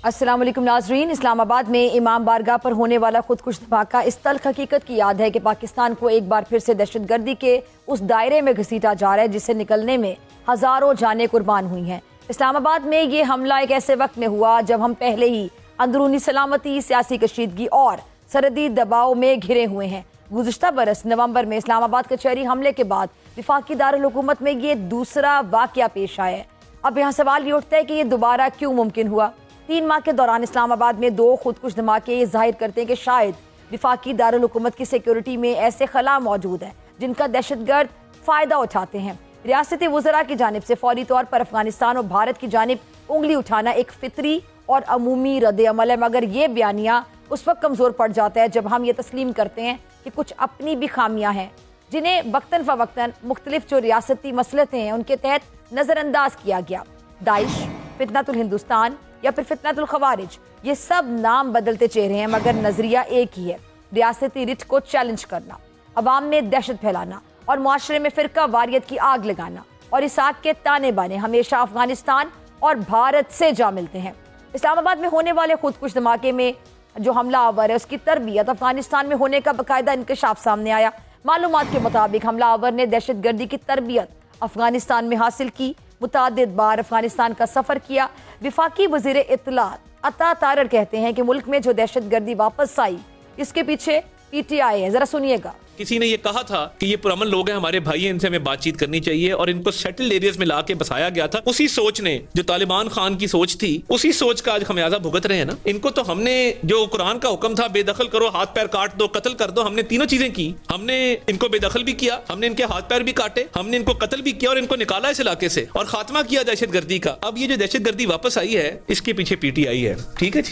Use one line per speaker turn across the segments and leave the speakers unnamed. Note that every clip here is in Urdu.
السلام علیکم ناظرین، اسلام آباد میں امام بارگاہ پر ہونے والا خودکش دھماکہ اس تلخ حقیقت کی یاد ہے کہ پاکستان کو ایک بار پھر سے دہشت گردی کے اس دائرے میں گھسیٹا جا رہا ہے جس سے نکلنے میں ہزاروں جانیں قربان ہوئی ہیں۔ اسلام آباد میں یہ حملہ ایک ایسے وقت میں ہوا جب ہم پہلے ہی اندرونی سلامتی، سیاسی کشیدگی اور سرحدی دباؤ میں گھرے ہوئے ہیں۔ گزشتہ برس نومبر میں اسلام آباد کچہری حملے کے بعد وفاقی دارالحکومت میں یہ دوسرا واقعہ پیش آیا ہے۔ اب یہاں سوال یہ اٹھتا ہے کہ یہ دوبارہ کیوں ممکن ہوا؟ 3 ماہ کے دوران اسلام آباد میں 2 خودکش دھماکے یہ ظاہر کرتے ہیں کہ شاید وفاقی دارالحکومت کی سیکیورٹی میں ایسے خلا موجود ہیں جن کا دہشت گرد فائدہ اٹھاتے ہیں۔ ریاستی وزراء کی جانب سے فوری طور پر افغانستان اور بھارت کی جانب انگلی اٹھانا ایک فطری اور عمومی رد عمل ہے، مگر یہ بیانیہ اس وقت کمزور پڑ جاتا ہے جب ہم یہ تسلیم کرتے ہیں کہ کچھ اپنی بھی خامیاں ہیں جنہیں وقتاً فوقتاً مختلف جو ریاستی مسلطیں ہیں ان کے تحت نظر انداز کیا گیا۔ داعش، فتنۃ الہندوستان یا پھر فتنۃ الخوارج، یہ سب نام بدلتے چہرے ہیں مگر نظریہ ایک ہی ہے: ریاستی رٹ کو چیلنج کرنا، عوام میں دہشت پھیلانا اور معاشرے میں فرقہ واریت کی آگ لگانا، اور اس آگ کے تانے بانے ہمیشہ افغانستان اور بھارت سے جا ملتے ہیں۔ اسلام آباد میں ہونے والے خودکش دھماکے میں جو حملہ آور ہے اس کی تربیت افغانستان میں ہونے کا باقاعدہ انکشاف سامنے آیا۔ معلومات کے مطابق حملہ آور نے دہشت گردی کی تربیت افغانستان میں حاصل کی، متعدد بار افغانستان کا سفر کیا۔ وفاقی وزیر اطلاعات عطا تارڑ کہتے ہیں کہ ملک میں جو دہشت گردی واپس آئی اس کے پیچھے پی ٹی آئی ہے۔ ذرا سنیے گا۔
کسی نے یہ کہا تھا کہ یہ پرامن لوگ ہیں، ہمارے بھائی ہیں، ان سے ہمیں بات چیت کرنی چاہیے، اور ان کو سیٹلڈ ایریاز میں لا کے بسایا گیا تھا۔ اسی سوچ نے، جو طالبان خان کی سوچ تھی، اسی سوچ کا آج خمیازہ بھگت رہے ہیں نا۔ ان کو تو ہم نے، جو قرآن کا حکم تھا بے دخل کرو، ہاتھ پیر کاٹ دو، قتل کر دو، ہم نے تینوں چیزیں کی۔ ہم نے ان کو بے دخل بھی کیا، ہم نے ان کے ہاتھ پیر بھی کاٹے، ہم نے ان کو قتل بھی کیا اور ان کو نکالا اس علاقے سے اور خاتمہ کیا دہشت گردی کا۔ اب یہ جو دہشت گردی واپس آئی ہے اس کے پیچھے پی ٹی آئی ہے۔ ٹھیک ہے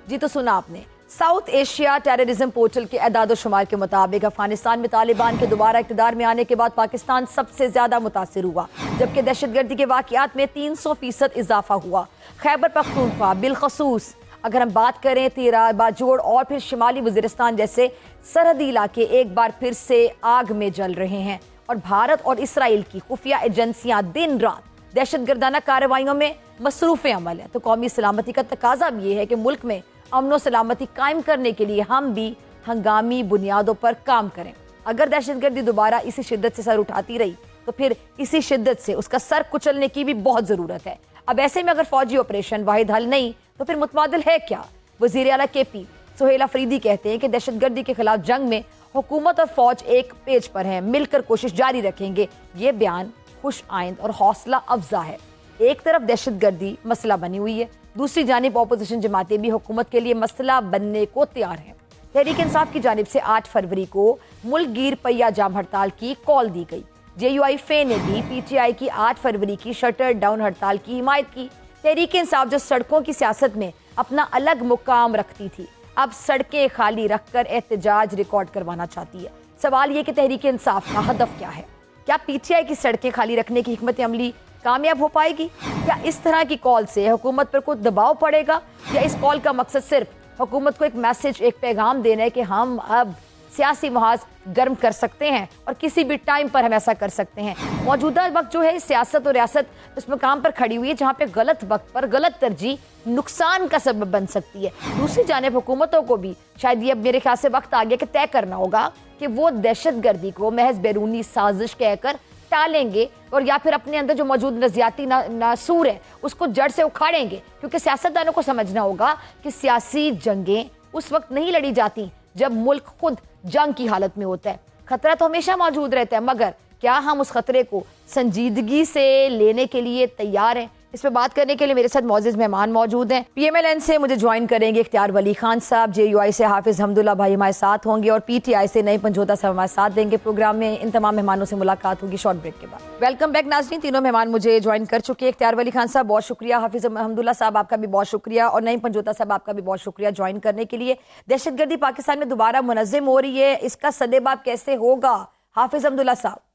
جی
تو سنا آپ نے۔ ساؤتھ ایشیا ٹیررزم پورٹل کے اعداد و شمار کے مطابق افغانستان میں طالبان کے دوبارہ اقتدار میں آنے کے بعد پاکستان سب سے زیادہ متاثر ہوا، جبکہ دہشت گردی کے واقعات میں 300% اضافہ ہوا۔ خیبر پختونخوا بالخصوص اگر ہم بات کریں، تیرا، باجوڑ اور پھر شمالی وزیرستان جیسے سرحدی علاقے ایک بار پھر سے آگ میں جل رہے ہیں، اور بھارت اور اسرائیل کی خفیہ ایجنسیاں دن رات دہشت گردانہ کارروائیوں میں مصروف عمل ہیں۔ تو قومی سلامتی کا تقاضا بھی یہ ہے کہ ملک میں امن و سلامتی قائم کرنے کے لیے ہم بھی ہنگامی بنیادوں پر کام کریں۔ اگر دہشت گردی دوبارہ اسی شدت سے سر اٹھاتی رہی تو پھر اسی شدت سے اس کا سر کچلنے کی بھی بہت ضرورت ہے۔ اب ایسے میں اگر فوجی آپریشن واحد حل نہیں تو پھر متبادل ہے کیا؟ وزیر اعلیٰ کے پی سہیل افریدی کہتے ہیں کہ دہشت گردی کے خلاف جنگ میں حکومت اور فوج ایک پیج پر ہیں، مل کر کوشش جاری رکھیں گے۔ یہ بیان خوش آئند اور حوصلہ افزا ہے۔ ایک طرف دہشت گردی مسئلہ بنی ہوئی ہے، دوسری جانب اپوزیشن جماعتیں بھی حکومت کے لیے مسئلہ بننے کو تیار ہیں۔ تحریک انصاف کی جانب سے 8 فروری کو ملک گیر پہیہ جام ہڑتال کی کال دی گئی۔ جے یو آئی فے نے بھی پی ٹی آئی کی 8 فروری کی شٹر ڈاؤن ہڑتال کی حمایت کی۔ تحریک انصاف جو سڑکوں کی سیاست میں اپنا الگ مقام رکھتی تھی، اب سڑکیں خالی رکھ کر احتجاج ریکارڈ کروانا چاہتی ہے۔ سوال یہ کہ تحریک انصاف کا ہدف کیا ہے؟ کیا پی ٹی آئی کی سڑکیں خالی رکھنے کی حکمت عملی کامیاب ہو پائے گی؟ کیا اس طرح کی کال سے حکومت پر کچھ دباؤ پڑے گا، یا اس کال کا مقصد صرف حکومت کو ایک میسج، ایک پیغام دینا ہے کہ ہم اب سیاسی محاذ گرم کر سکتے ہیں اور کسی بھی ٹائم پر ہم ایسا کر سکتے ہیں؟ موجودہ وقت جو ہے سیاست اور ریاست اس مقام پر کھڑی ہوئی ہے جہاں پہ غلط وقت پر غلط ترجیح نقصان کا سبب بن سکتی ہے۔ دوسری جانب حکومتوں کو بھی شاید یہ اب میرے خیال سے وقت آ گیا کہ طے کرنا ہوگا کہ وہ دہشت گردی کو محض بیرونی سازش کہہ کر ٹالیں گے، اور یا پھر اپنے اندر جو موجود نظریاتی ناسور ہے اس کو جڑ سے اکھاڑیں گے، کیونکہ سیاستدانوں کو سمجھنا ہوگا کہ سیاسی جنگیں اس وقت نہیں لڑی جاتی جب ملک خود جنگ کی حالت میں ہوتا ہے۔ خطرہ تو ہمیشہ موجود رہتا ہے، مگر کیا ہم اس خطرے کو سنجیدگی سے لینے کے لیے تیار ہیں؟ اس پہ بات کرنے کے لیے میرے ساتھ معزز مہمان موجود ہیں۔ پی ایم ایل این سے مجھے جوائن کریں گے اختیار ولی خان صاحب، جے یو آئی سے حافظ حمداللہ بھائی ہمارے ساتھ ہوں گے، اور پی ٹی آئی سے نئی پنجوتا صاحب ہمارے ساتھ دیں گے۔ پروگرام میں ان تمام مہمانوں سے ملاقات ہوگی شارٹ بریک کے بعد۔ ویلکم بیک ناظرین، تینوں مہمان مجھے جوائن کر چکے ہیں۔ اختیار ولی خان صاحب بہت شکریہ، حافظ حمداللہ صاحب آپ کا بھی بہت شکریہ، اور نئی پنجوتا صاحب آپ کا بھی بہت شکریہ جوائن کرنے کے لیے۔ دہشت گردی پاکستان میں دوبارہ منظم ہو رہی ہے، اس کا سدباب کیسے ہوگا؟ حافظ حمداللہ صاحب۔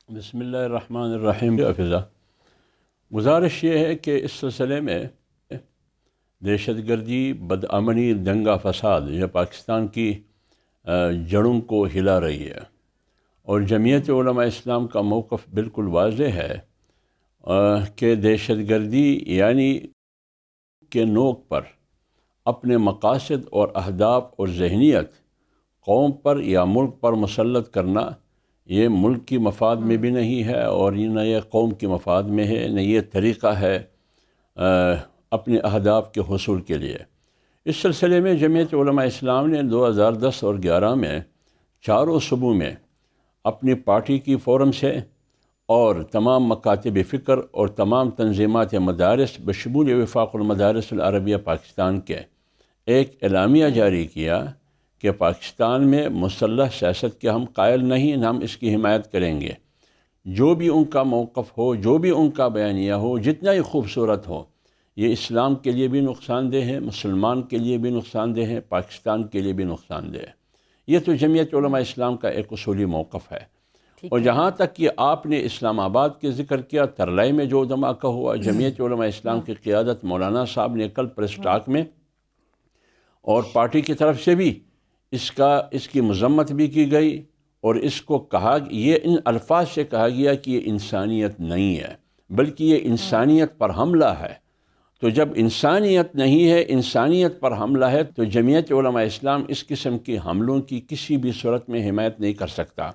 بسم اللہ الرحمن الرحیم۔ حافظہ، گزارش یہ ہے کہ اس سلسلے میں دہشت گردی، بدامنی، دنگا فساد یہ پاکستان کی جڑوں کو ہلا رہی ہے، اور جمعیت علماء اسلام کا موقف بالکل واضح ہے کہ دہشت گردی یعنی کے نوک پر اپنے مقاصد اور اہداف اور ذہنیت قوم پر یا ملک پر مسلط کرنا یہ ملک کی مفاد میں بھی نہیں ہے، اور نہ یہ قوم کی مفاد میں ہے، نہ یہ طریقہ ہے اپنے اہداف کے حصول کے لیے۔ اس سلسلے میں جمعیت علماء اسلام نے 2010 اور 11 میں چاروں صوبوں میں اپنی پارٹی کی فورم سے اور تمام مکاتب فکر اور تمام تنظیمات مدارس بشمول وفاق المدارس العربیہ پاکستان کے ایک اعلامیہ جاری کیا کہ پاکستان میں مسلح سیاست کے ہم قائل نہیں، ہم اس کی حمایت کریں گے۔ جو بھی ان کا موقف ہو، جو بھی ان کا بیانیہ ہو، جتنا ہی خوبصورت ہو، یہ اسلام کے لیے بھی نقصان دہ ہے، مسلمان کے لیے بھی نقصان دہ ہے، پاکستان کے لیے بھی نقصان دہ ہے۔ یہ تو جمعیت علماء اسلام کا ایک اصولی موقف ہے۔ اور جہاں تک کہ آپ نے اسلام آباد کے ذکر کیا، ترلائی میں جو دھماکہ ہوا، جمعیت علماء اسلام کی قیادت مولانا صاحب نے کل پریس ٹاک میں اور پارٹی کی طرف سے بھی اس کی مذمت بھی کی گئی، اور اس کو کہا، یہ ان الفاظ سے کہا گیا کہ یہ انسانیت نہیں ہے بلکہ یہ انسانیت پر حملہ ہے۔ تو جب انسانیت نہیں ہے، انسانیت پر حملہ ہے، تو جمعیت علماء اسلام اس قسم کے حملوں کی کسی بھی صورت میں حمایت نہیں کر سکتا۔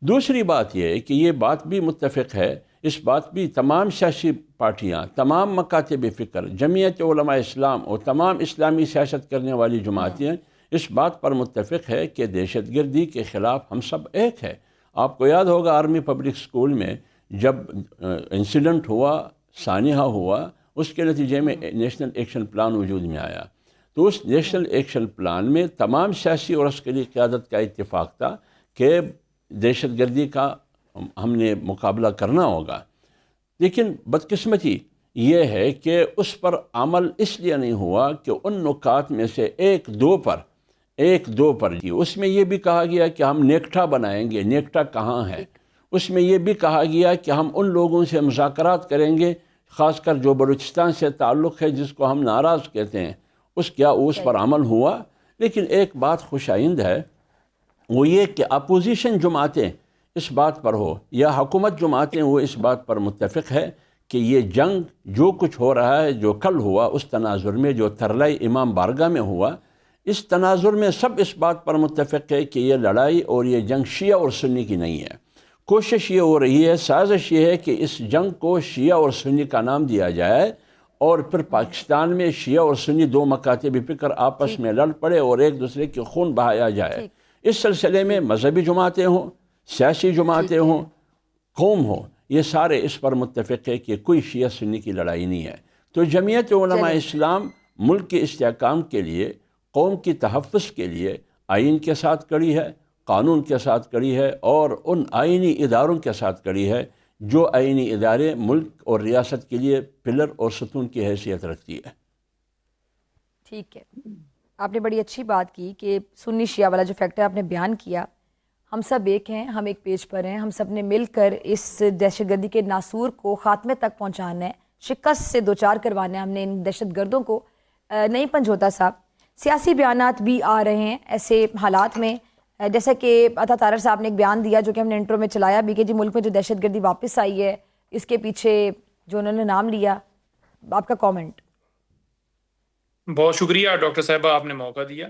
دوسری بات یہ ہے کہ یہ بات بھی متفق ہے، اس بات بھی تمام سیاسی پارٹیاں، تمام مکاتب فکر، جمعیت علماء اسلام اور تمام اسلامی سیاست کرنے والی جماعتیں اس بات پر متفق ہے کہ دہشت گردی کے خلاف ہم سب ایک ہے۔ آپ کو یاد ہوگا آرمی پبلک سکول میں جب انسیڈنٹ ہوا، سانحہ ہوا، اس کے نتیجے میں نیشنل ایکشن پلان وجود میں آیا۔ تو اس نیشنل ایکشن پلان میں تمام سیاسی اور عسکری قیادت کا اتفاق تھا کہ دہشت گردی کا ہم نے مقابلہ کرنا ہوگا۔ لیکن بدقسمتی یہ ہے کہ اس پر عمل اس لیے نہیں ہوا کہ ان نکات میں سے ایک دو پر اس میں یہ بھی کہا گیا کہ ہم نیکٹا بنائیں گے۔ نیکٹا کہاں ہے؟ اس میں یہ بھی کہا گیا کہ ہم ان لوگوں سے مذاکرات کریں گے، خاص کر جو بلوچستان سے تعلق ہے، جس کو ہم ناراض کہتے ہیں، اس پر عمل ہوا۔ لیکن ایک بات خوش آئند ہے، وہ یہ کہ اپوزیشن جماعتیں اس بات پر ہو یا حکومت جماعتیں، وہ اس بات پر متفق ہے کہ یہ جنگ جو کچھ ہو رہا ہے، جو کل ہوا اس تناظر میں، جو ترلائی امام بارگاہ میں ہوا، اس تناظر میں سب اس بات پر متفق ہے کہ یہ لڑائی اور یہ جنگ شیعہ اور سنی کی نہیں ہے۔ کوشش یہ ہو رہی ہے، سازش یہ ہے کہ اس جنگ کو شیعہ اور سنی کا نام دیا جائے، اور پھر پاکستان میں شیعہ اور سنی دو مکاتب فکر آپس میں لڑ پڑے اور ایک دوسرے کے خون بہایا جائے۔ اس سلسلے میں مذہبی جماعتیں ہوں، سیاسی جماعتیں ہوں، قوم ہو، یہ سارے اس پر متفق ہے کہ کوئی شیعہ سنی کی لڑائی نہیں ہے۔ تو جمعیت علماء اسلام ملک کے استحکام کے لیے، قوم کی تحفظ کے لیے آئین کے ساتھ کڑی ہے، قانون کے ساتھ کڑی ہے، اور ان آئینی اداروں کے ساتھ کڑی ہے جو آئینی ادارے ملک اور ریاست کے لیے پلر اور ستون کی حیثیت رکھتی ہے۔
ٹھیک ہے، آپ نے بڑی اچھی بات کی کہ سنی شیعہ والا جو فیکٹر آپ نے بیان کیا، ہم سب ایک ہیں، ہم ایک پیج پر ہیں، ہم سب نے مل کر اس دہشت گردی کے ناسور کو خاتمے تک پہنچانا ہے، شکست سے دوچار کروانا ہے ہم نے ان دہشت گردوں کو۔ نہیں پنجوتا صاحب، سیاسی بیانات بھی آ رہے ہیں ایسے حالات میں، جیسا کہ عطا طاہر صاحب نے ایک بیان دیا جو کہ ہم نے انٹرو میں چلایا بھی، کہ جی ملک میں جو دہشت گردی واپس آئی ہے اس کے پیچھے جو انہوں نے نام لیا، آپ کا کامنٹ؟
بہت شکریہ ڈاکٹر صاحبہ، آپ نے موقع دیا۔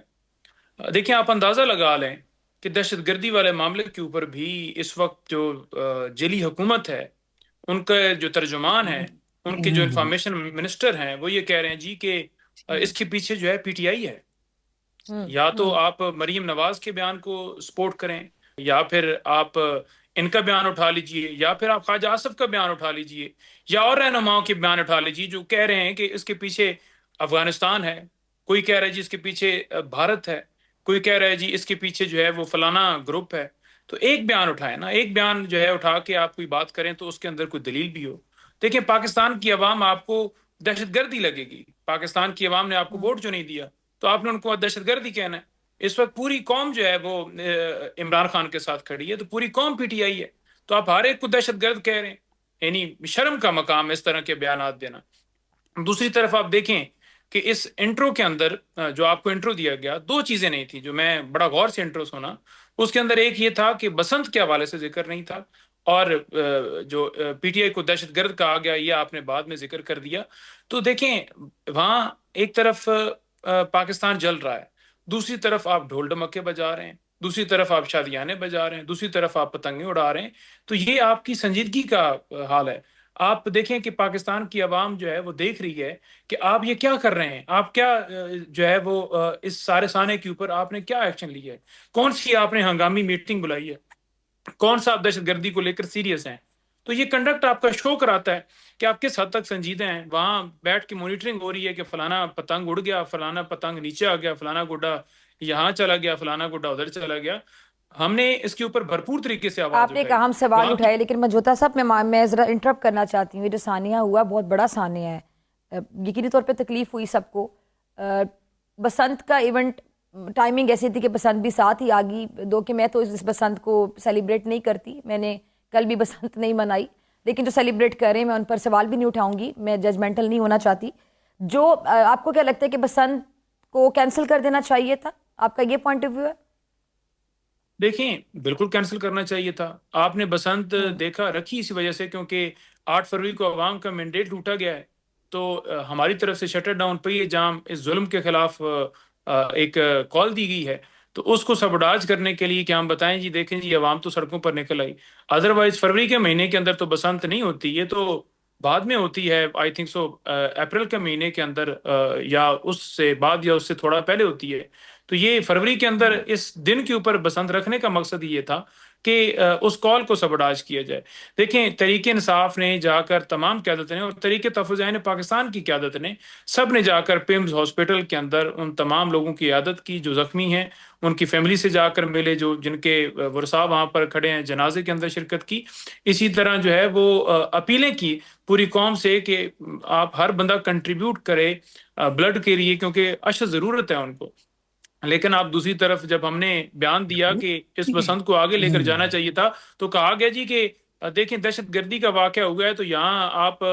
دیکھیں، آپ اندازہ لگا لیں کہ دہشت گردی والے معاملے کے اوپر بھی اس وقت جو جیلی حکومت ہے، ان کا جو ترجمان ہے، ان کے جو انفارمیشن منسٹر ہیں، وہ یہ کہہ رہے ہیں جی کہ اس کے پیچھے جو ہے پی ٹی آئی ہے۔ یا تو آپ مریم نواز کے بیان کو سپورٹ کریں، یا پھر آپ ان کا بیان اٹھا لیجئے، یا پھر آپ خواجہ آصف کا بیان اٹھا لیجئے، یا اور رہنماؤں کے بیان اٹھا لیجئے جو کہہ رہے ہیں کہ اس کے پیچھے افغانستان ہے، کوئی کہہ رہا ہے جی اس کے پیچھے بھارت ہے، کوئی کہہ رہا ہے جی اس کے پیچھے جو ہے وہ فلانا گروپ ہے۔ تو ایک بیان اٹھائیں نا، ایک بیان جو ہے اٹھا کے آپ کوئی بات کریں تو اس کے اندر کوئی دلیل بھی ہو۔ دیکھیں، پاکستان کی عوام آپ کو دہشت گردی لگے گی، پاکستان کی عوام نے آپ کو ووٹ جو نہیں دیا تو آپ نے ان کو دہشت گردی کہنا ہے۔ اس وقت پوری قوم جو ہے وہ عمران خان کے ساتھ کھڑی ہے، تو پوری قوم پی ٹی آئی ہے، تو آپ ہر ایک کو دہشت گرد کہہ رہے ہیں، یعنی شرم کا مقام اس طرح کے بیانات دینا۔ دوسری طرف آپ دیکھیں کہ اس انٹرو کے اندر جو آپ کو انٹرو دیا گیا، دو چیزیں نہیں تھی جو میں بڑا غور سے انٹرو سنا۔ اس کے اندر ایک یہ تھا کہ بسنت کے حوالے سے ذکر نہیں تھا، اور جو پی ٹی آئی کو دہشت گرد کہا گیا یہ آپ نے بعد میں ذکر کر دیا۔ تو دیکھیں، وہاں ایک طرف پاکستان جل رہا ہے، دوسری طرف آپ ڈھول ڈمکے بجا رہے ہیں، دوسری طرف آپ شادیانے بجا رہے ہیں، دوسری طرف آپ پتنگیں اڑا رہے ہیں. تو یہ آپ کی سنجیدگی کا حال ہے. آپ دیکھیں کہ پاکستان کی عوام جو ہے وہ دیکھ رہی ہے کہ آپ یہ کیا کر رہے ہیں، آپ کیا جو ہے وہ اس سارے سانے کے اوپر آپ نے کیا ایکشن لیا ہے، کون سی آپ نے ہنگامی میٹنگ بلائی ہے، کون سا آپ دہشت گردی کو لے کر سیریس ہیں. تو یہ کنڈکٹ آپ کا شو کراتا ہے کہ آپ کس حد تک سنجیدہ ہیں. وہاں بیٹھ کے مانیٹرنگ ہو رہی ہے کہ فلانا پتنگ اڑ گیا، فلانا پتنگ نیچے آ گیا، فلانا گڈا یہاں چلا گیا، فلانا گڈا ادھر چلا گیا. ہم نے اس کے اوپر بھرپور طریقے سے آواز
آپ نے ایک
اٹھائی.
اہم سوال
وہاں
اٹھایا، لیکن مجھوتا صاحب میں ذرا انٹرپٹ کرنا چاہتی ہوں. یہ جو ثانیہ ہوا بہت بڑا ثانیہ ہے، یقینی طور پہ تکلیف ہوئی سب کو. بسنت کا ایونٹ ٹائمنگ ایسی تھی کہ بسنت بھی ساتھ ہی آ گئی، دو کہ میں تو اس بسنت کو سیلیبریٹ نہیں کرتی، میں نے کل بھی بسنت نہیں منائی، لیکن جو سیلیبریٹ کر رہے ہیں میں ان پر سوال بھی نہیں اٹھاؤں گی، میں ججمنٹل نہیں ہونا چاہتی. جو آپ کو کیا لگتا ہے کہ بسنت کو کینسل کر دینا چاہیے تھا؟ آپ کا یہ پوائنٹ آف ویو ہے؟
دیکھیں بالکل کینسل کرنا چاہیے تھا. آپ نے بسنت دیکھا رکھی اسی وجہ سے کیونکہ 8 فروری کو عوام کا مینڈیٹ لوٹا گیا ہے. تو ہماری طرف سے شٹر ڈاؤن پہ یہ جام اس ظلم کے خلاف ایک کال دی گئی ہے. تو اس کو سبوٹاج کرنے کے لیے کہ ہم بتائیں جی دیکھیں جی عوام تو سڑکوں پر نکل آئی. ادروائز فروری کے مہینے کے اندر تو بسنت نہیں ہوتی، یہ تو بعد میں ہوتی ہے. آئی تھنک سو اپریل کے مہینے کے اندر یا اس سے بعد یا اس سے تھوڑا پہلے ہوتی ہے. تو یہ فروری کے اندر اس دن کے اوپر بسنت رکھنے کا مقصد یہ تھا کہ اس کال کو سبوٹاج کیا جائے. دیکھیں تحریک انصاف نے جا کر تمام قیادت نے اور تحریک تحفظ عین پاکستان کی قیادت نے سب نے جا کر پیمز ہاسپٹل کے اندر ان تمام لوگوں کی عیادت کی جو زخمی ہیں، ان کی فیملی سے جا کر ملے، جو جن کے ورثاء وہاں پر کھڑے ہیں، جنازے کے اندر شرکت کی. اسی طرح جو ہے وہ اپیلیں کی پوری قوم سے کہ آپ ہر بندہ کنٹریبیوٹ کرے بلڈ کے لیے کیونکہ اشد ضرورت ہے ان کو. لیکن آپ دوسری طرف جب ہم نے بیان دیا کہ اس بسنت کو آگے لے کر جانا چاہیے تھا تو کہا گیا جی کہ دیکھیں دہشت گردی کا واقعہ ہوا ہے تو یہاں آپ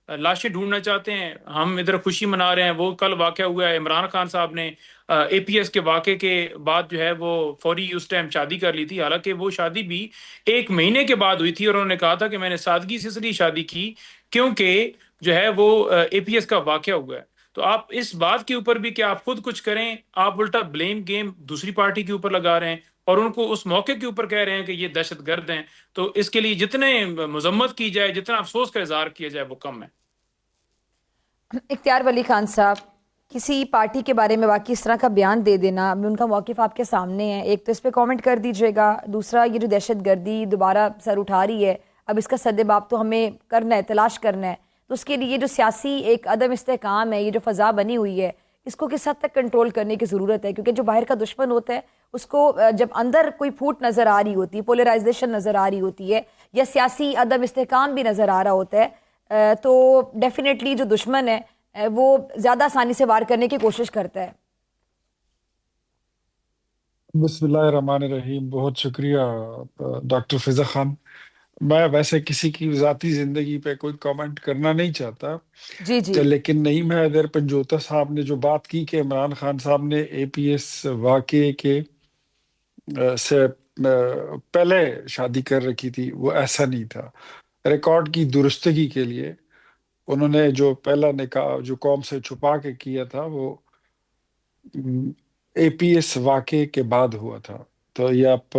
لاشیں ڈھونڈنا چاہتے ہیں، ہم ادھر خوشی منا رہے ہیں. وہ کل واقعہ ہوا ہے، عمران خان صاحب نے اے پی ایس کے واقعے کے بعد جو ہے وہ فوری اس ٹائم شادی کر لی تھی، حالانکہ وہ شادی بھی 1 مہینے کے بعد ہوئی تھی. اور انہوں نے کہا تھا کہ میں نے سادگی سے اس لیے شادی کی کیونکہ جو ہے وہ اے پی ایس کا واقعہ ہوا ہے. تو آپ اس بات کے اوپر بھی کہ آپ خود کچھ کریں، آپ الٹا بلیم گیم دوسری پارٹی کے اوپر لگا رہے ہیں اور ان کو اس موقع کے اوپر کہہ رہے ہیں کہ یہ دہشت گرد ہیں. تو اس کے لیے جتنے مذمت کی جائے، جتنا افسوس کا اظہار کیا جائے وہ کم ہے.
اختیار ولی خان صاحب، کسی پارٹی کے بارے میں واقعی اس طرح کا بیان دے دینا، اب ان کا موقف آپ کے سامنے ہے، ایک تو اس پہ کامنٹ کر دیجئے گا، دوسرا یہ جو دہشت گردی دوبارہ سر اٹھا رہی ہے، اب اس کا سدباب تو ہمیں کرنا ہے، تلاش کرنا ہے. تو اس کے لیے یہ جو سیاسی ایک عدم استحکام ہے، یہ جو فضا بنی ہوئی ہے، اس کو کس حد تک کنٹرول کرنے کی ضرورت ہے؟ کیونکہ جو باہر کا دشمن ہوتا ہے اس کو جب اندر کوئی پھوٹ نظر آ رہی ہوتی ہے، پولرائزیشن نظر آ رہی ہوتی ہے، یا سیاسی عدم استحکام بھی نظر آ رہا ہوتا ہے، تو ڈیفینیٹلی جو دشمن ہے وہ زیادہ آسانی سے وار کرنے کی کوشش کرتا ہے.
بسم اللہ الرحمن الرحیم. بہت شکریہ ڈاکٹر فضا خان. میں ویسے کسی کی ذاتی زندگی پہ کوئی کامنٹ کرنا نہیں چاہتا،
جی جی
لیکن نہیں، میں ادھر پنجوتا صاحب نے جو بات کی کہ عمران خان صاحب نے اے پی ایس واقعے کے سے پہلے شادی کر رکھی تھی، وہ ایسا نہیں تھا. ریکارڈ کی درستگی کے لیے انہوں نے جو پہلا نکاح جو قوم سے چھپا کے کیا تھا وہ اے پی ایس واقعے کے بعد ہوا تھا. تو یہ آپ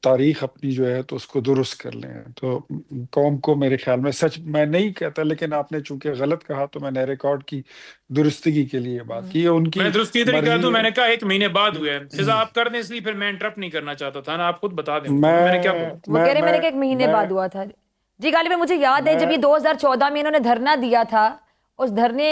تاریخ اپنی جو ہے تو اس کو درست کر لیں. تو قوم کو میرے خیال میں، سچ میں نہیں کہتا لیکن آپ نے چونکہ غلط کہا تو میں نے ریکارڈ کی درستگی کے لیے بات کی. ان
میں
کی
درستی ادھر ہی کہہ
مرضی
دوں، میں
ہے.
نے کہا 1 مہینے بعد ہوئے. فضا آپ کر دیں اس لیے پھر میں انٹرپٹ نہیں کرنا چاہتا تھا نا، آپ خود بتا دیں مجھے میں نے کیا بولا.
وہ کہہ رہے میں نے کہ 1 مہینے بعد ہوا تھا. جی غالباً مجھے یاد ہے جب یہ 2014 میں انہوں نے دھرنا دیا تھا، اس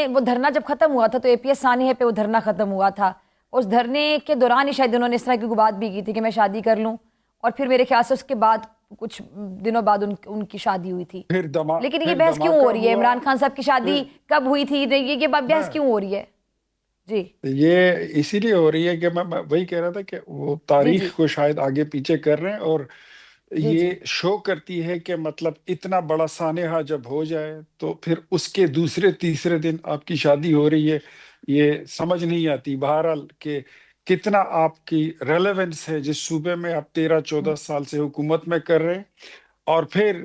وہ دھرنا جب ختم ہوا تھا تو اے پی ایس ثانیہ پہ وہ دھرنا ختم ہوا تھا. اس دھرنے کے دوران ہی شاید انہوں نے اس طرح کی بات بھی کی تھی کہ میں شادی کر لوں، اور پھر میرے خیال سے اس کے بعد کچھ دنوں بعد ان کی شادی ہوئی تھی. لیکن یہ بحث کیوں ہو رہی ہے؟ عمران خان صاحب کی شادی کب ہوئی تھی؟ یہ بحث کیوں ہو رہی ہے؟ جی
یہ اسی لیے ہو رہی ہے کہ میں وہی کہہ رہا تھا کہ وہ
جی
تاریخ کو شاید آگے پیچھے کر رہے ہیں، اور
جی
یہ شو کرتی ہے کہ مطلب اتنا بڑا سانحہ جب ہو جائے تو پھر اس کے دوسرے تیسرے دن آپ کی شادی ہو رہی ہے. یہ سمجھ نہیں آتی بہرحال کہ کتنا آپ کی ریلیونس ہے جس صوبے میں آپ 13-14 سال سے حکومت میں کر رہے ہیں، اور پھر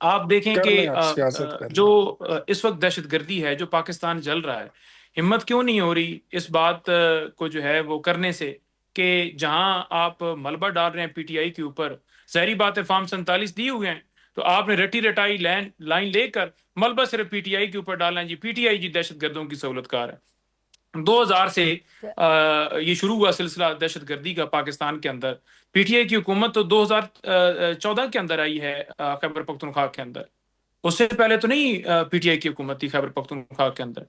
آپ دیکھیں
کر
کہ
لیں، آپ سیاست کر
جو
لیں.
اس وقت دہشت گردی ہے جو پاکستان جل رہا ہے، ہمت کیوں نہیں ہو رہی اس بات کو جو ہے وہ کرنے سے کہ جہاں آپ ملبہ ڈال رہے ہیں پی ٹی آئی کے اوپر، ظاہری بات ہے فارم 47 دیے ہوئے ہیں، تو آپ نے رٹی رٹائی لائن لے کر ملبہ صرف پی ٹی آئی کے اوپر ڈالنا ہے، جی پی ٹی آئی جی دہشت گردوں کی سہولت کار ہے. 2000 سے یہ شروع ہوا سلسلہ دہشت گردی کا پاکستان کے اندر. پی ٹی آئی کی حکومت تو 2014 کے اندر آئی ہے خیبر پختونخوا کے اندر، اس سے پہلے تو نہیں پی ٹی آئی کی حکومت تھی خیبر پختونخوا کے اندر.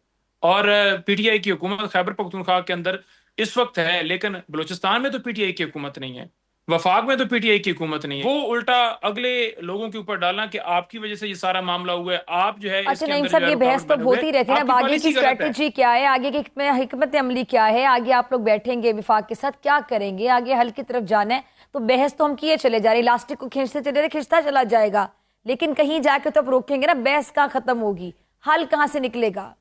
اور پی ٹی آئی کی حکومت خیبر پختونخوا کے اندر اس وقت ہے، لیکن بلوچستان میں تو پی ٹی آئی کی حکومت نہیں ہے، وفاق میں تو پی ٹی آئی کی حکومت نہیں ہے. وہ الٹا اگلے لوگوں کے اوپر ڈالنا کہ آپ کی وجہ سے یہ سارا معاملہ ہوا ہے، آپ جو ہے اس
اچھا
کے
نعیم
اندر
صاحب،
جو ہے
یہ
رکاوٹ
بحث تو
بنے ہوئے،
ہوتی رہتی ہے
آپ
نا،
کی
آگے کی
پالیسی غلط ہے.
اسٹریٹجی کیا ہے، آگے کی حکمت عملی کیا ہے، آگے آپ لوگ بیٹھیں گے وفاق کے ساتھ کیا کریں گے، آگے حل کی طرف جانا ہے. تو بحث تو ہم کیے چلے جا رہے، لاسٹک کو کھینچتے چلے رہے، کھینچتا چلا جائے گا، لیکن کہیں جا کے تو اب روکیں گے نا. بحث کہاں ختم ہوگی، حل کہاں سے نکلے گا؟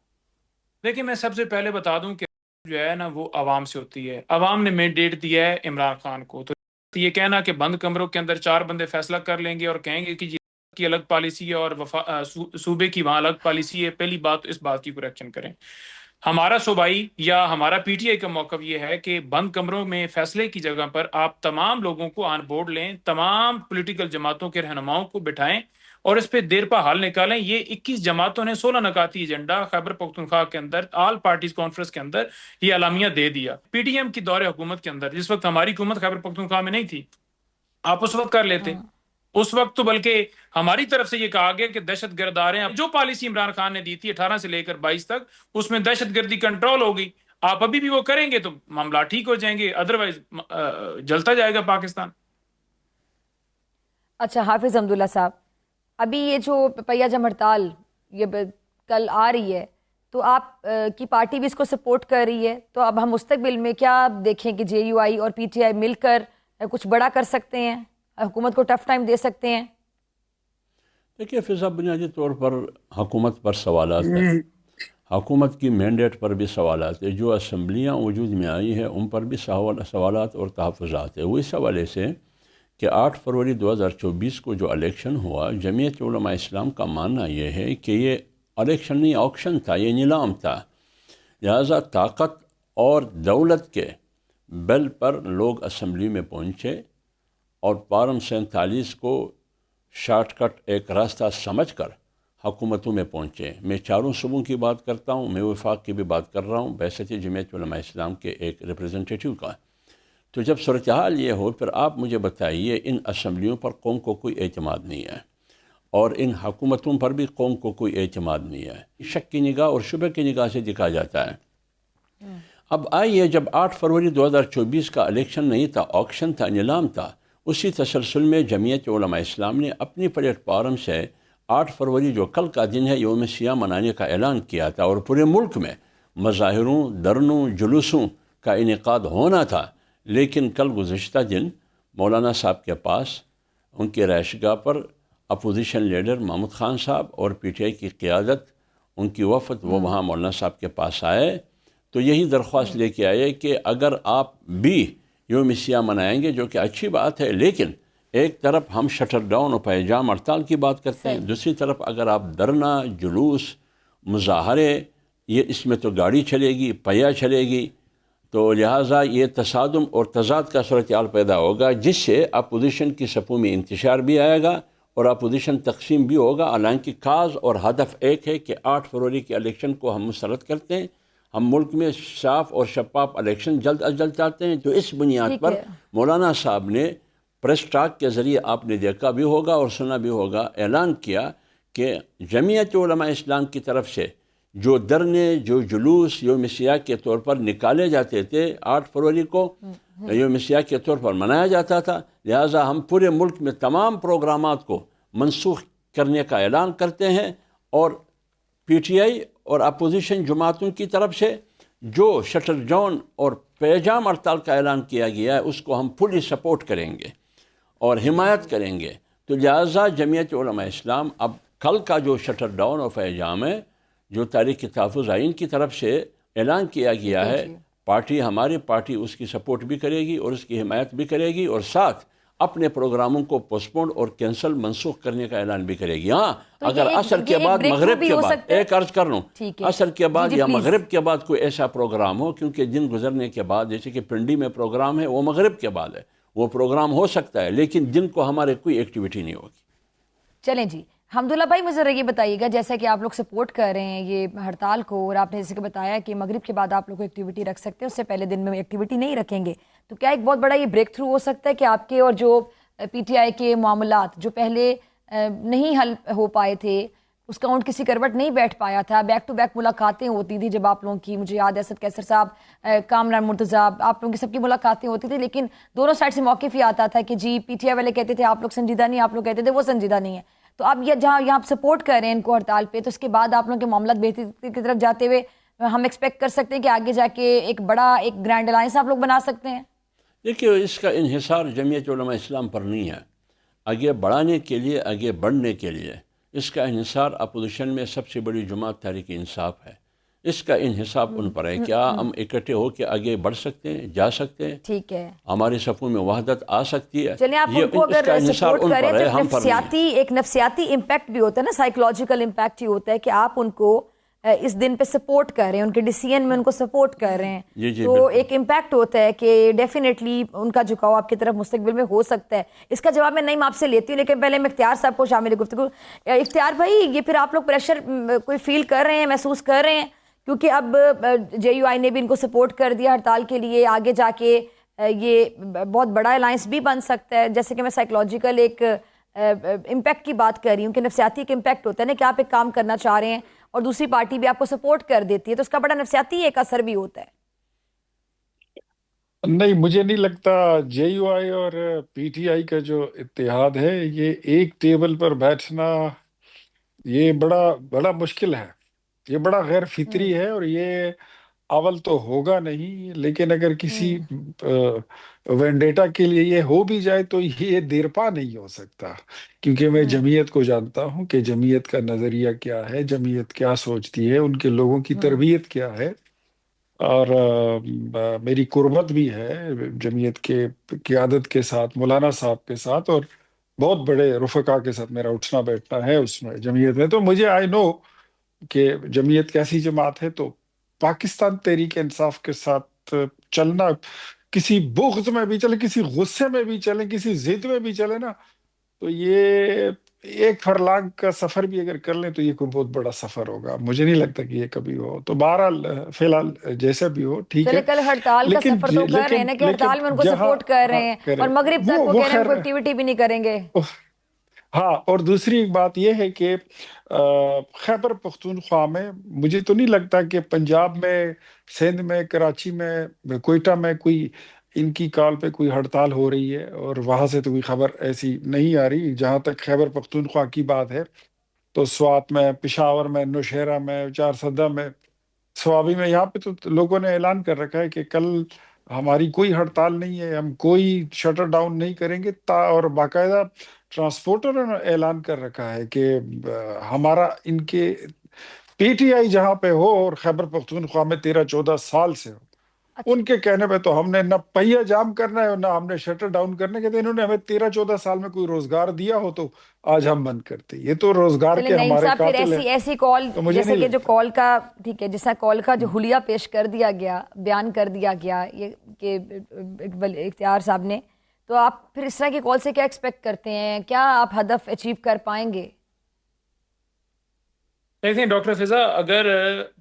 دیکھیں میں سب سے پہلے بتا دوں کہ جو ہے نا وہ عوام سے ہوتی ہے. عوام نے مینڈیٹ دیا ہے عمران خان کو، تو یہ کہنا کہ بند کمروں کے اندر 4 بندے فیصلہ کر لیں گے اور کہیں گے کہ یہ کی الگ پالیسی ہے اور صوبے کی وہاں الگ پالیسی ہے، پہلی بات تو اس بات کی کریکشن کریں. ہمارا صوبائی یا ہمارا پی ٹی آئی کا موقف یہ ہے کہ بند کمروں میں فیصلے کی جگہ پر آپ تمام لوگوں کو آن بورڈ لیں، تمام پولیٹیکل جماعتوں کے رہنماؤں کو بٹھائیں اور اس پہ دیر پا حل نکالیں. یہ 21 جماعتوں نے 16 نکاتی ایجنڈا خیبر پختونخوا کے اندر آل پارٹیز کانفرنس کے اندر یہ اعلامیہ دے دیا. پی ٹی ایم کی دور حکومت کے اندر جس وقت ہماری حکومت خیبر پختونخوا میں نہیں تھی، آپ اس وقت کر لیتے. اس وقت تو بلکہ ہماری طرف سے یہ کہا گیا کہ دہشت گرد آ رہے ہیں. جو پالیسی عمران خان نے دی تھی 18 سے لے کر 22 تک، اس میں دہشت گردی کنٹرول ہوگی. آپ ابھی بھی وہ کریں گے تو معاملات ٹھیک ہو جائیں گے، ادروائز جلتا جائے گا پاکستان.
اچھا حافظ حمداللہ صاحب، ابھی یہ جو پپیا جم ہڑتال یہ کل آ رہی ہے، تو آپ کی پارٹی بھی اس کو سپورٹ کر رہی ہے، تو اب ہم مستقبل میں کیا دیکھیں کہ جے یو آئی اور پی ٹی آئی مل کر کچھ بڑا کر سکتے ہیں، حکومت کو ٹف ٹائم دے سکتے ہیں؟
دیکھیے فضا، بنیادی طور پر حکومت پر سوالات ہیں، حکومت کی مینڈیٹ پر بھی سوالات ہیں، جو اسمبلیاں وجود میں آئی ہیں ان پر بھی سوالات اور تحفظات ہیں. وہ اس حوالے سے کہ 8 فروری 2024 کو جو الیکشن ہوا، جمعیت علماء اسلام کا ماننا یہ ہے کہ یہ الیکشن نہیں آکشن تھا، یہ نیلام تھا. لہذا طاقت اور دولت کے بل پر لوگ اسمبلی میں پہنچے اور فارم 47 کو شارٹ کٹ ایک راستہ سمجھ کر حکومتوں میں پہنچے. میں چاروں صوبوں کی بات کرتا ہوں، میں وفاق کی بھی بات کر رہا ہوں بحیثیت جمعیت علماء اسلام کے ایک ریپریزنٹیٹیو کا. تو جب صورتحال یہ ہو، پھر آپ مجھے بتائیے ان اسمبلیوں پر قوم کو کوئی اعتماد نہیں ہے اور ان حکومتوں پر بھی قوم کو کوئی اعتماد نہیں ہے. شک کی نگاہ اور شبہ کی نگاہ سے دیکھا جاتا ہے. اب آئیے، جب 8 فروری 2024 کا الیکشن نہیں تھا، آکشن تھا، نیلام تھا، اسی تسلسل میں جمعیت علماء اسلام نے اپنی پلیٹ فارم سے 8 فروری جو کل کا دن ہے یوم سیاہ منانے کا اعلان کیا تھا، اور پورے ملک میں مظاہروں، دھرنوں، جلوسوں کا انعقاد ہونا تھا. لیکن کل گزشتہ دن مولانا صاحب کے پاس ان کی رہائش گاہ پر اپوزیشن لیڈر محمود خان صاحب اور پی ٹی آئی کی قیادت، ان کی وفد، وہ وہاں مولانا صاحب کے پاس آئے تو یہی درخواست لے کے آئے کہ اگر آپ بھی یوم سیاہ منائیں گے، جو کہ اچھی بات ہے، لیکن ایک طرف ہم شٹر ڈاؤن اور پیجام ہڑتال کی بات کرتے ہیں، دوسری طرف اگر آپ دھرنا، جلوس، مظاہرے، یہ اس میں تو گاڑی چلے گی، پہیا چلے گی، تو لہٰذا یہ تصادم اور تضاد کا صورتحال پیدا ہوگا، جس سے اپوزیشن کی صفوں میں انتشار بھی آئے گا اور اپوزیشن تقسیم بھی ہوگا. حالانکہ کاز اور ہدف ایک ہے کہ 8 فروری کے الیکشن کو ہم مسترد کرتے ہیں، ہم ملک میں صاف اور شفاف الیکشن جلد از جلد چاہتے ہیں. تو اس بنیاد پر مولانا صاحب نے پریس ٹاک کے ذریعے آپ نے دیکھا بھی ہوگا اور سنا بھی ہوگا، اعلان کیا کہ جمعیت علماء اسلام کی طرف سے جو دھرنے، جو جلوس یوم سیاہ کے طور پر نکالے جاتے تھے، 8 فروری کو یوم سیاہ کے طور پر منایا جاتا تھا، لہٰذا ہم پورے ملک میں تمام پروگرامات کو منسوخ کرنے کا اعلان کرتے ہیں. اور پی ٹی آئی اور اپوزیشن جماعتوں کی طرف سے جو شٹر ڈاؤن اور پیجام ہڑتال کا اعلان کیا گیا ہے، اس کو ہم فلی سپورٹ کریں گے اور حمایت کریں گے. تو لہٰذا جمعیت علماء اسلام اب کل کا جو شٹر ڈاؤن اور پیجام ہے، جو تحریک تحفظ آئین کی طرف سے اعلان کیا گیا ہے، پارٹی، ہماری پارٹی اس کی سپورٹ بھی کرے گی اور اس کی حمایت بھی کرے گی، اور ساتھ اپنے پروگراموں کو پوسٹپون اور کینسل منسوخ کرنے کا اعلان بھی کرے گی. ہاں
تو
اگر
یہ
عصر کے
ایک
بعد
breakthrough
مغرب
بھی
کے
ہو
بعد
سکتا ہے.
ایک عرض کر لوں,
ٹھیک ہے.
عصر کے بعد
جی
یا
please.
مغرب کے بعد کوئی ایسا پروگرام ہو, کیونکہ دن گزرنے کے بعد جیسے کہ پنڈی میں پروگرام ہے وہ مغرب کے بعد ہے, وہ پروگرام ہو سکتا ہے لیکن دن کو ہمارے کوئی ایکٹیویٹی نہیں ہوگی.
چلیں جی حمداللہ بھائی, مجھے ذرا یہ بتائیے گا, جیسا کہ آپ لوگ سپورٹ کر رہے ہیں یہ ہڑتال کو, اور آپ نے جیسے کہ بتایا کہ مغرب کے بعد آپ لوگ ایکٹیویٹی رکھ سکتے ہیں, اس سے پہلے دن میں ایکٹیویٹی نہیں رکھیں گے, تو کیا ایک بہت بڑا یہ بریک تھرو ہو سکتا ہے کہ آپ کے اور جو پی ٹی آئی کے معاملات جو پہلے نہیں حل ہو پائے تھے, اس کا اونٹ کسی کروٹ نہیں بیٹھ پایا تھا, بیک ٹو بیک ملاقاتیں ہوتی تھی جب آپ لوگوں کی, مجھے یاد ہے اسد کیسر صاحب, کامران مرتضیٰ, آپ لوگوں کی سب کی ملاقاتیں ہوتی تھی, لیکن دونوں سائڈ سے موقف ہی آتا تھا کہ جی پی ٹی آئی والے کہتے تھے آپ لوگ سنجیدہ نہیں, آپ لوگ کہتے تھے وہ سنجیدہ نہیں ہے. تو اب یہ جہاں یہاں سپورٹ کر رہے ہیں ان کو ہڑتال پہ, تو اس کے بعد آپ لوگوں کے معاملات بہتری کی طرف جاتے ہوئے ہم ایکسپیکٹ کر سکتے ہیں کہ آگے جا کے ایک بڑا ایک گرینڈ الائنس آپ لوگ بنا سکتے ہیں؟
دیکھیے اس کا انحصار جمعیت علماء اسلام پر نہیں ہے. آگے بڑھانے کے لیے, آگے بڑھنے کے لیے اس کا انحصار اپوزیشن میں سب سے بڑی جماعت تحریک انصاف ہے, اس کا انحصار ان پر ہے. کیا ہم اکٹھے ہو کے آگے بڑھ سکتے ہیں, جا سکتے ہیں,
ٹھیک ہے,
ہماری صفوں میں وحدت آ سکتی ہے.
چلیں آپ ان کو
اس کا
اگر
انحصار
سپورٹ
ان
کریں
پر
تو
ہے, ہم پر نہیں ہے.
ایک نفسیاتی امپیکٹ بھی ہوتا ہے نا, سائیکولوجیکل امپیکٹ ہی ہوتا ہے کہ آپ ان کو اس دن پہ سپورٹ کر رہے ہیں, ان کے ڈیسیژن میں ان کو سپورٹ کر رہے ہیں,
جی
تو
بالکل.
ایک امپیکٹ ہوتا ہے کہ ڈیفینیٹلی ان کا جھکاؤ آپ کی طرف مستقبل میں ہو سکتا ہے. اس کا جواب میں نہیں آپ سے لیتی ہوں, لیکن پہلے میں اختیار صاحب کو شامل گفتگو. اختیار بھائی, یہ پھر آپ لوگ پریشر کوئی فیل کر رہے ہیں, محسوس کر رہے ہیں, کیونکہ اب جے یو آئی نے بھی ان کو سپورٹ کر دیا ہڑتال کے لیے, آگے جا کے یہ بہت بڑا الائنس بھی بن سکتا ہے, جیسے کہ میں سائیکولوجیکل ایک امپیکٹ کی بات کر رہی ہوں کہ نفسیاتی ایک امپیکٹ ہوتا ہے نا کہ آپ ایک کام کرنا چاہ رہے ہیں اور دوسری پارٹی بھی آپ کو سپورٹ کر دیتی ہے, تو اس کا بڑا نفسیاتی ایک اثر بھی ہوتا ہے.
نہیں, مجھے نہیں لگتا جے یو آئی اور پی ٹی آئی کا جو اتحاد ہے یہ ایک ٹیبل پر بیٹھنا یہ بڑا بڑا مشکل ہے, یہ بڑا غیر فطری ہے, اور یہ اول تو ہوگا نہیں, لیکن اگر کسی وینڈیٹا کے لیے یہ ہو بھی جائے تو یہ دیرپا نہیں ہو سکتا, کیونکہ میں جمعیت کو جانتا ہوں کہ جمعیت کا نظریہ کیا ہے, جمعیت کیا سوچتی ہے, ان کے لوگوں کی تربیت کیا ہے, اور میری قربت بھی ہے جمعیت کے قیادت کے ساتھ, مولانا صاحب کے ساتھ, اور بہت بڑے رفقا کے ساتھ میرا اٹھنا بیٹھنا ہے اس میں جمعیت میں. تو مجھے آئی نو کہ جمعیت کیسی جماعت ہے. تو پاکستان تحریک انصاف کے ساتھ چلنا, کسی بغض میں بھی چلے, کسی غصے میں بھی چلے, کسی ضد میں بھی چلے نا, تو یہ ایک فرلانگ کا سفر بھی اگر کر لیں تو یہ کوئی بہت بڑا سفر ہوگا. مجھے نہیں لگتا کہ یہ کبھی ہو. تو بہرحال فی الحال جیسا بھی ہو ٹھیک ہے,
چلے کل ہڑتال کا
لیکن
سفر تو کر رہے ہیں نا کہ ہڑتال میں ان کو
جہاں
سپورٹ کر رہے ہیں,
کرے
اور مغرب تک وہ کہہ رہے ہیں ان کو
خیر.
ایکٹیویٹی بھی نہیں کریں گے.
ہاں, اور دوسری ایک بات یہ ہے کہ خیبر پختونخوا میں مجھے تو نہیں لگتا کہ پنجاب میں, سندھ میں, کراچی میں, کوئٹہ میں کوئی ان کی کال پہ کوئی ہڑتال ہو رہی ہے, اور وہاں سے تو کوئی خبر ایسی نہیں آ رہی. جہاں تک خیبر پختونخوا کی بات ہے تو سوات میں, پشاور میں, نوشہرہ میں, چارسدہ میں, سوابی میں, یہاں پہ تو لوگوں نے اعلان کر رکھا ہے کہ کل ہماری کوئی ہڑتال نہیں ہے, ہم کوئی شٹر ڈاؤن نہیں کریں گے. اور باقاعدہ ٹرانسپورٹر نے اعلان کر رکھا ہے کہ ہمارا ان کے پی ٹی آئی جہاں پہ ہو اور خیبر پختونخوا میں 13-14 سال سے ہو, ان کے کہنے پہ تو ہم نے نہ پہیہ جام کرنا ہے اور نہ ہم نے شٹر ڈاؤن کرنے کے. انہوں نے ہمیں 13-14 سال میں کوئی روزگار دیا ہو تو آج ہم بند کرتے. یہ تو روزگار
چلیں
کے
نعیم
ہمارے
صاحب, پھر
قاتل ہیں.
ایسی کال
تو مجھے
جیسے
نہیں
کہ جو
لگتا.
کال کا ٹھیک ہے, جیسا کال کا جو حلیہ پیش کر دیا گیا, بیان کر دیا گیا یہ کہ اختیار صاحب نے, تو آپ پھر اس طرح کی کال سے کیا ایکسپیکٹ کرتے ہیں, کیا آپ ہدف اچیو کر پائیں گے؟
دیکھیں ڈاکٹر فضا, اگر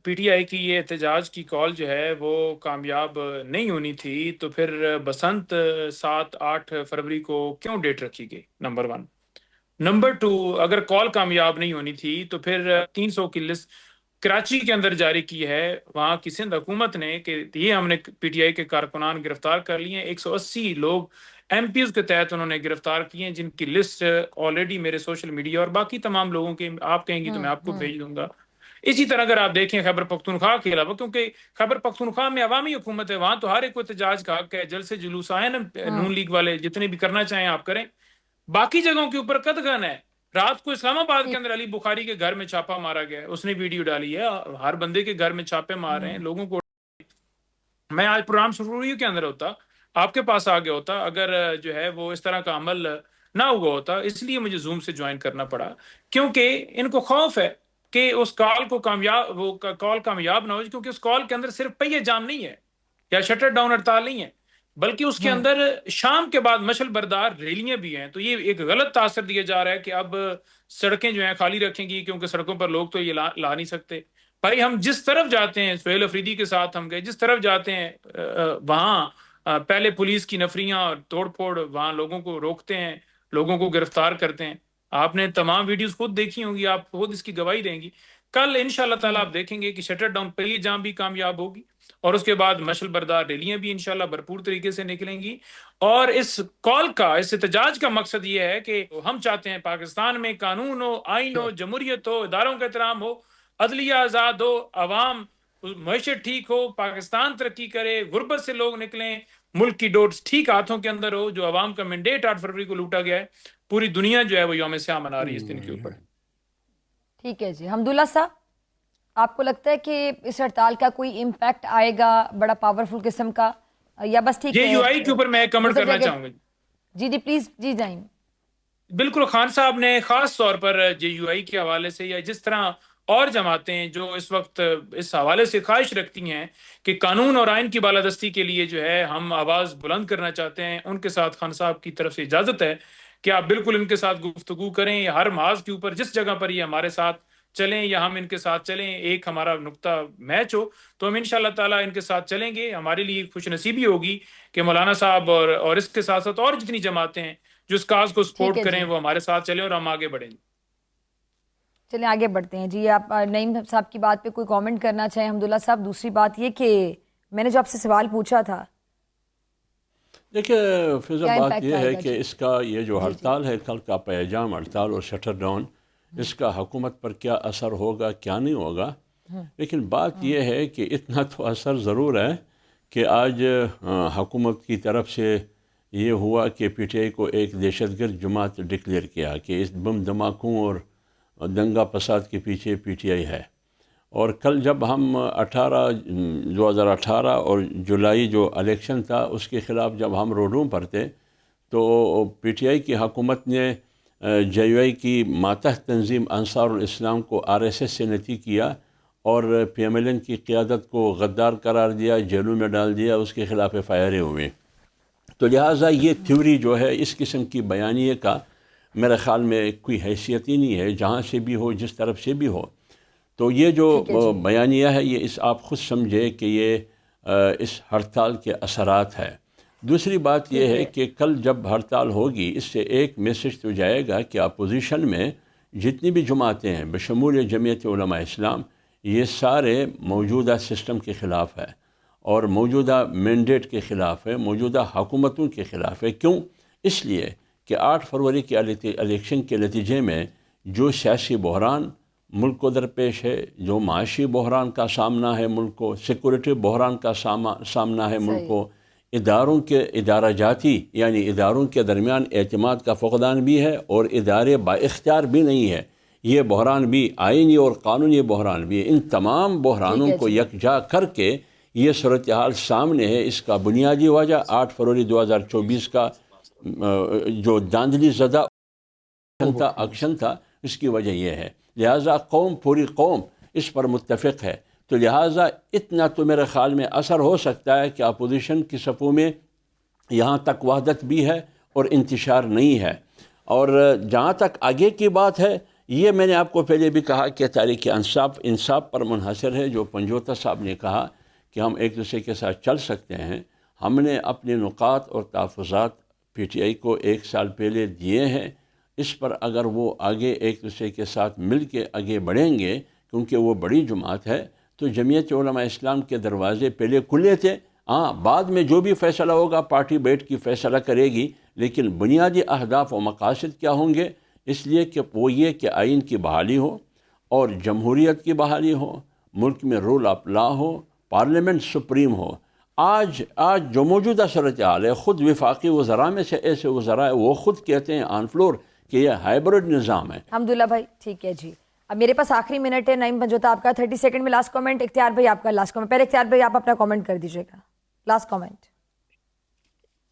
پی ٹی آئی کی یہ احتجاج کی کال جو ہے وہ کامیاب نہیں ہونی تھی تو پھر بسنت 7-8 فروری کو کیوں ڈیٹ رکھی گئی؟ نمبر 1. نمبر 2, اگر کال کامیاب نہیں ہونی تھی تو پھر 300 کی لسٹ کراچی کے اندر جاری کی ہے وہاں کی سندھ حکومت نے کہ یہ ہم نے پی ٹی آئی کے کارکنان گرفتار کر لیے ہیں. 180 لوگ ایم پیز کے تحت انہوں نے گرفتار کیے ہیں, جن کی لسٹ آلریڈی میرے سوشل میڈیا اور باقی تمام لوگوں کے, آپ کہیں گی تو میں آپ کو بھیج دوں گا. اسی طرح اگر آپ دیکھیں خیبر پختونخوا کے علاوہ, کیونکہ خیبر پختونخوا میں عوامی حکومت ہے, وہاں تو ہر ایک کو احتجاج کا حق ہے, جلسے جلوس آئے نا نون لیگ والے جتنے بھی کرنا چاہیں آپ کریں. باقی جگہوں کے اوپر قدغن ہے. رات کو اسلام آباد کے اندر علی بخاری کے گھر میں چھاپا مارا گیا ہے, اس نے ویڈیو ڈالی ہے. ہر بندے کے گھر میں چھاپے مار رہے ہیں لوگوں کو. میں آج پروگرام شروع کے اندر ہوتا آپ کے پاس آ گیا ہوتا اگر جو ہے وہ اس طرح کا عمل نہ ہوا ہوتا. اس لیے مجھے زوم سے جوائن کرنا پڑا کیونکہ ان کو خوف ہے کہ اس کال کو کال کامیاب نہ ہو، کیونکہ اس کال کے اندر صرف پہیے جام نہیں ہے یا شٹر ڈاؤن ہڑتال نہیں ہے، بلکہ اس کے اندر شام کے بعد مشل بردار ریلیاں بھی ہیں. تو یہ ایک غلط تاثر دیا جا رہا ہے کہ اب سڑکیں جو ہیں خالی رکھیں گی، کیونکہ سڑکوں پر لوگ تو یہ لا نہیں سکتے. بھائی ہم جس طرف جاتے ہیں، سہیل افریدی کے ساتھ ہم گئے، جس طرف جاتے ہیں وہاں پہلے پولیس کی نفریاں اور توڑ پھوڑ، وہاں لوگوں کو روکتے ہیں، لوگوں کو گرفتار کرتے ہیں. آپ نے تمام ویڈیوز خود دیکھی ہوں گی، آپ خود اس کی گواہی دیں گی. کل انشاءاللہ تعالیٰ آپ دیکھیں گے کہ شٹر ڈاؤن پہیے جام بھی کامیاب ہوگی، اور اس کے بعد مشل بردار ریلیاں بھی انشاءاللہ بھرپور طریقے سے نکلیں گی. اور اس کال کا، اس احتجاج کا مقصد یہ ہے کہ ہم چاہتے ہیں پاکستان میں قانون ہو، آئین ہو، جمہوریت ہو، اداروں کا احترام ہو، عدلیہ آزاد ہو، عوام معیشت ٹھیک ہو، پاکستان ترقی کرے، غربت سے لوگ نکلیں، ملک کی ڈوٹس ٹھیک ہاتھوں کے اندر ہو. جو عوام کا مینڈیٹ 8 فروری کو لوٹا گیا ہے، پوری دنیا جو ہے وہ یوم سیاہ منا رہی ہے اس دن کے اوپر.
ٹھیک ہے جی. حمداللہ صاحب، آپ کو لگتا ہے کہ اس ہڑتال کا کوئی امپیکٹ آئے گا بڑا پاورفل قسم کا، یا بس ٹھیک ہے؟
JUI کے اوپر میں کمنٹ کرنا چاہوں گا.
جی پلیز جی جائیں.
بالکل، خان صاحب نے خاص طور پر JUI کے حوالے سے، یا جس طرح اور جماعتیں جو اس وقت اس حوالے سے خواہش رکھتی ہیں کہ قانون اور آئین کی بالادستی کے لیے جو ہے ہم آواز بلند کرنا چاہتے ہیں، ان کے ساتھ خان صاحب کی طرف سے اجازت ہے کہ آپ بالکل ان کے ساتھ گفتگو کریں، یا ہر محاذ کے اوپر جس جگہ پر یہ ہمارے ساتھ چلیں یا ہم ان کے ساتھ چلیں، ایک ہمارا نقطہ میچ ہو تو ہم انشاءاللہ تعالیٰ ان کے ساتھ چلیں گے. ہمارے لیے خوش نصیبی ہوگی کہ مولانا صاحب اور اس کے ساتھ ساتھ اور جتنی جماعتیں ہیں جو اس کاز کو سپورٹ کریں وہ ہمارے ساتھ چلیں اور ہم آگے بڑھیں.
چلیں آگے بڑھتے ہیں. جی آپ نعیم صاحب کی بات پہ کوئی کامنٹ کرنا چاہیں؟ حمداللہ صاحب، دوسری بات یہ کہ میں نے جو آپ سے سوال پوچھا تھا،
دیکھیں فضا، بات یہ ہے کہ اس کا یہ جو ہڑتال ہے، کل کا پیجام ہڑتال اور شٹر ڈاؤن، اس کا حکومت پر کیا اثر ہوگا کیا نہیں ہوگا. لیکن بات یہ ہے کہ اتنا تو اثر ضرور ہے کہ آج حکومت کی طرف سے یہ ہوا کہ PTI کو ایک دہشت گرد جماعت ڈکلیئر کیا کہ اس بم دھماکوں اور دنگا فساد کے پیچھے PTI ہے. اور کل جب ہم 2018 اور جولائی جو الیکشن تھا اس کے خلاف جب ہم روڈوں پر تھے تو PTI کی حکومت نے JUI کی ماتحت تنظیم انصار الاسلام کو RSS سے نفی کیا اور PMLN کی قیادت کو غدار قرار دیا، جیلوں میں ڈال دیا، اس کے خلاف FIR ہوئے. تو لہٰذا یہ تھیوری جو ہے، اس قسم کی بیانیے کا میرے خیال میں کوئی حیثیت ہی نہیں ہے، جہاں سے بھی ہو، جس طرف سے بھی ہو. تو یہ جو بیانیہ ہے، یہ آپ خود سمجھے کہ یہ اس ہڑتال کے اثرات ہے. دوسری بات یہ ہے کہ کل جب ہڑتال ہوگی، اس سے ایک میسج تو جائے گا کہ اپوزیشن میں جتنی بھی جماعتیں ہیں بشمول جمعیت علماء اسلام، یہ سارے موجودہ سسٹم کے خلاف ہے اور موجودہ مینڈیٹ کے خلاف ہے، موجودہ حکومتوں کے خلاف ہے. کیوں؟ اس لیے کہ 8 فروری کے الیکشن کے نتیجے میں جو سیاسی بحران ملک کو درپیش ہے، جو معاشی بحران کا سامنا ہے ملک کو، سیکورٹی بحران کا سامنا ہے ملک کو، اداروں کے ادارہ جاتی یعنی اداروں کے درمیان اعتماد کا فقدان بھی ہے اور ادارے با اختیار بھی نہیں ہے، یہ بحران بھی آئینی اور قانونی بحران بھی ہے. ان تمام بحرانوں کو یکجا کر کے یہ صورتحال سامنے ہے. اس کا بنیادی وجہ 8 فروری 2024 کا جو داندلی زدہ ایکشن تھا، اس کی وجہ یہ ہے. لہٰذا پوری قوم اس پر متفق ہے. تو لہٰذا اتنا تو میرے خیال میں اثر ہو سکتا ہے کہ اپوزیشن کی صفوں میں یہاں تک وحدت بھی ہے اور انتشار نہیں ہے. اور جہاں تک آگے کی بات ہے، یہ میں نے آپ کو پہلے بھی کہا کہ تحریک انصاف پر منحصر ہے. جو پنجوتا صاحب نے کہا کہ ہم ایک دوسرے کے ساتھ چل سکتے ہیں، ہم نے اپنے نکات اور تحفظات PTI کو 1 سال پہلے دیے ہیں. اس پر اگر وہ آگے ایک دوسرے کے ساتھ مل کے آگے بڑھیں گے، کیونکہ وہ بڑی جماعت ہے، تو جمعیت علماء اسلام کے دروازے پہلے کھلے تھے. بعد میں جو بھی فیصلہ ہوگا پارٹی بیٹھ کی فیصلہ کرے گی، لیکن بنیادی اہداف و مقاصد کیا ہوں گے؟ اس لیے کہ وہ یہ کہ آئین کی بحالی ہو اور جمہوریت کی بحالی ہو، ملک میں رول آف لا ہو، پارلیمنٹ سپریم ہو. آج جو موجودہ صورتحال ہے، خود وفاقی وزراء میں سے ایسے وزراء وہ خود کہتے ہیں آن فلور کہ یہ ہائبرڈ نظام ہے.
حمداللہ بھائی ٹھیک ہے جی. اب میرے پاس آخری منٹ ہے. نعیم پنجوتا آپ کا 30 سیکنڈ میں لاسٹ کامنٹ. اختیار بھائی آپ کا لاسٹ کامنٹ. پہلے اختیار بھائی آپ اپنا کامنٹ کر دیجیے گا. Last comment.